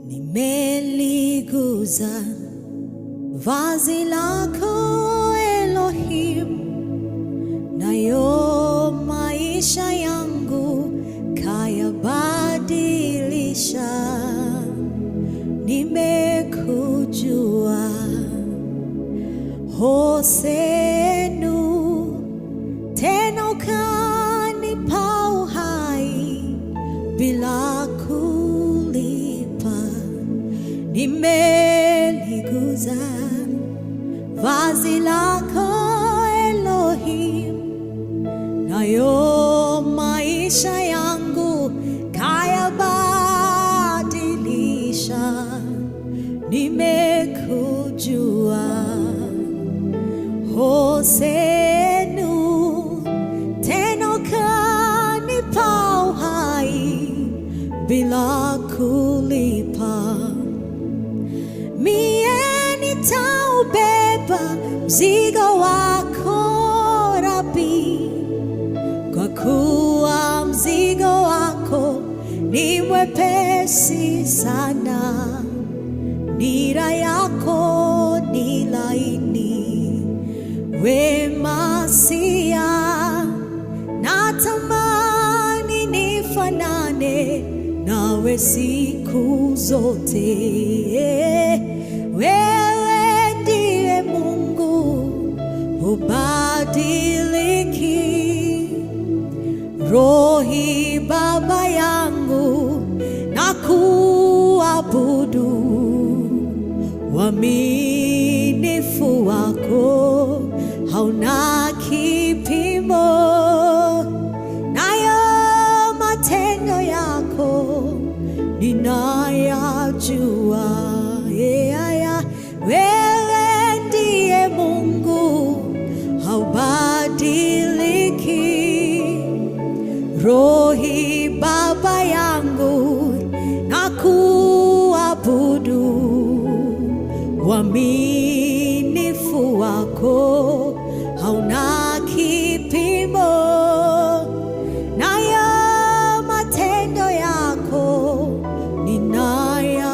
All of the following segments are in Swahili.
Nimeliguza vazi lako Elohim, nayo maisha yangu kayabadilisha. Nimekujua Hosenu, tena ukanipa uhai bila kulipa. Nimeliguza vazi lako Elohim, nayo maisha yangu kayabadilisha. Nimekujua Hosenu, tena ukanipa uhai bila kulipa. Mie nitaubeba mzigo wako Rabi, kwa kuwa mzigo wako ni mwepesi sana, nira yako ni laini. Wema Sia, natamani nifanane nawe siku zote. Wewe ndiye Mungu, hubadiliki. Rohi Baba yangu, nakuabudu. Uaminifu wako hauna kipimo, nayo matendo yako ninayajua. Wewe ndiye Mungu, haubadiliki. Rohi Baba yangu, nakuabudu. Uaminifu wako hauna kipimo, nayo matendo yako ninayajua.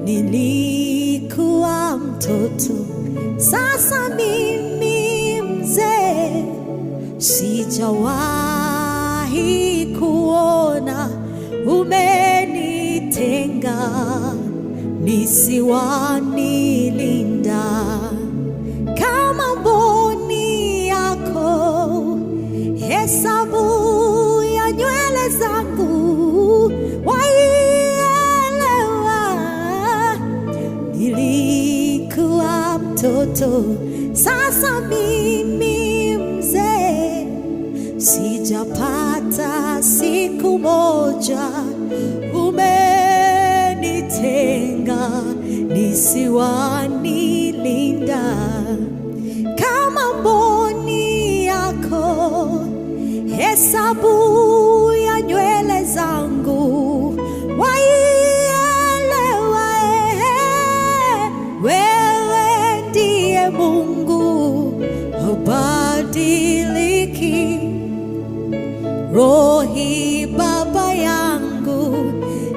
Nilikuwa mtoto, sasa mimi mzee, sijawahi kuona umenitenga, nisiwanilinda. Kama mboni yako, hesabu ya nywele zangu waielewa. Nilikuwa mtoto, sasa mimi mzee, sijapata siku moja umenitenga, nisiwanilinda. Kama mboni yako, hesabu ya nywele zangu waielewa. Wewe ndiye Mungu, hubadiliki. Rohi Baba yangu,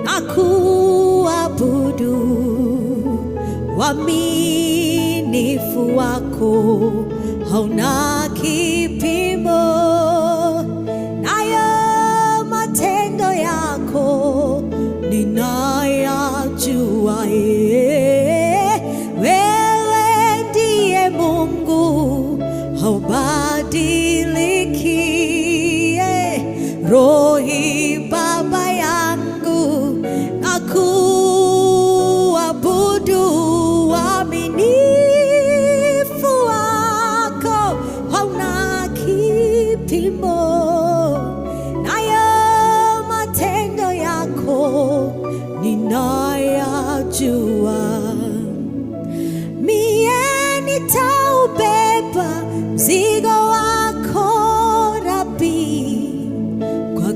nakuabudu. Uaminifu wako hauna kipimo, nayo matendo yako ninayajua. Wewe ndiye Mungu, haubadiliki. Rohi Baba yangu, nakuabudu. Uaminifu wako hauna kipimo, nayo matendo yako ninayajua. Mie nitaubeba mzigo wako Rabi, kwa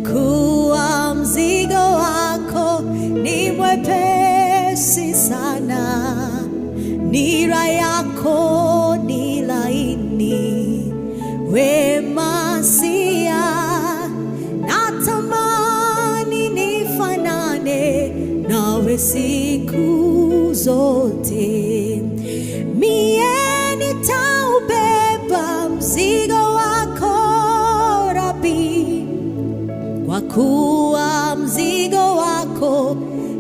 nawe siku zote. Mie nitaubeba mzigo wako Rabi, kwa kuwa mzigo wako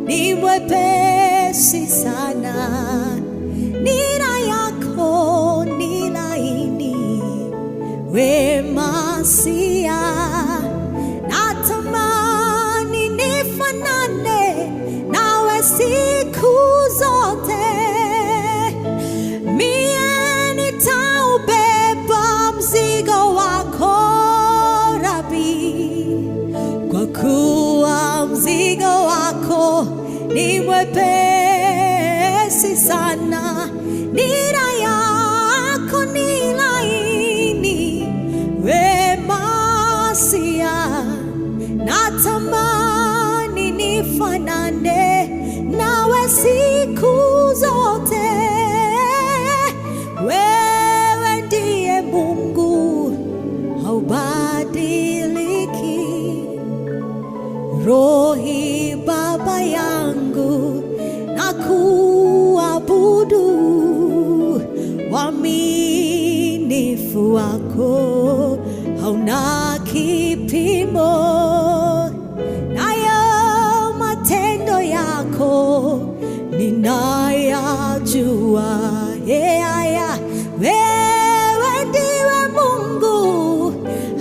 ni mwepesi sana. Nira yako ni laini, we Masia. Natamani nifanane nawe siku zote. Mie nitaubeba mzigo wako Rabi, kwa kuwa mzigo wako ni mwepesi sana. Nira yako ni laini, we Masia. Natamani nifanane nawe siku zote. Wewe ndiye Mungu haubadiliki. Rohi Baba yangu nakuabudu, uaminifu wako hauna kipimo, nayo matendo yako ninayajua. Wewe ndiwe Mungu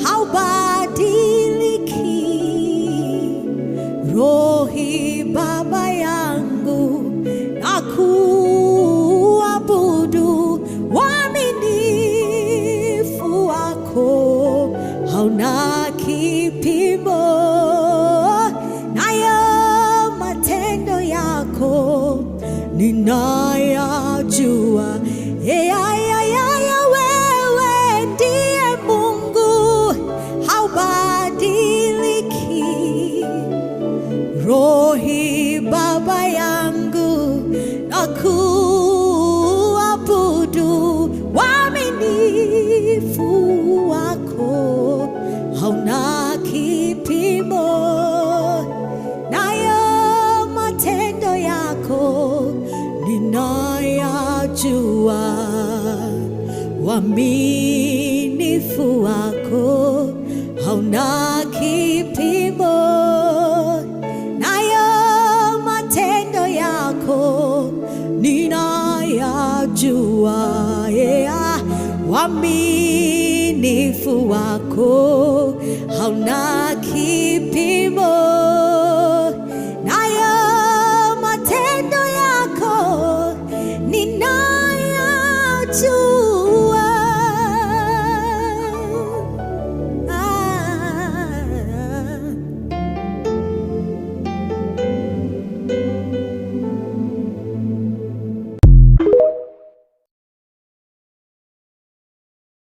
haubadiliki. Rohi Baba yangu nakuabudu, uaminifu wako hauna kipimo, nayo matendo yako ninayajua. Wewe ndiye Mungu haubadiliki. Rohi Baba yangu nakuabudu, uaminifu wako hauna kipimo, nayo matendo yako ninayajua. Uaminifu wako hauna kipimo, nayo matendo yako ninayajua. Uaminifu wako hauna kipimo.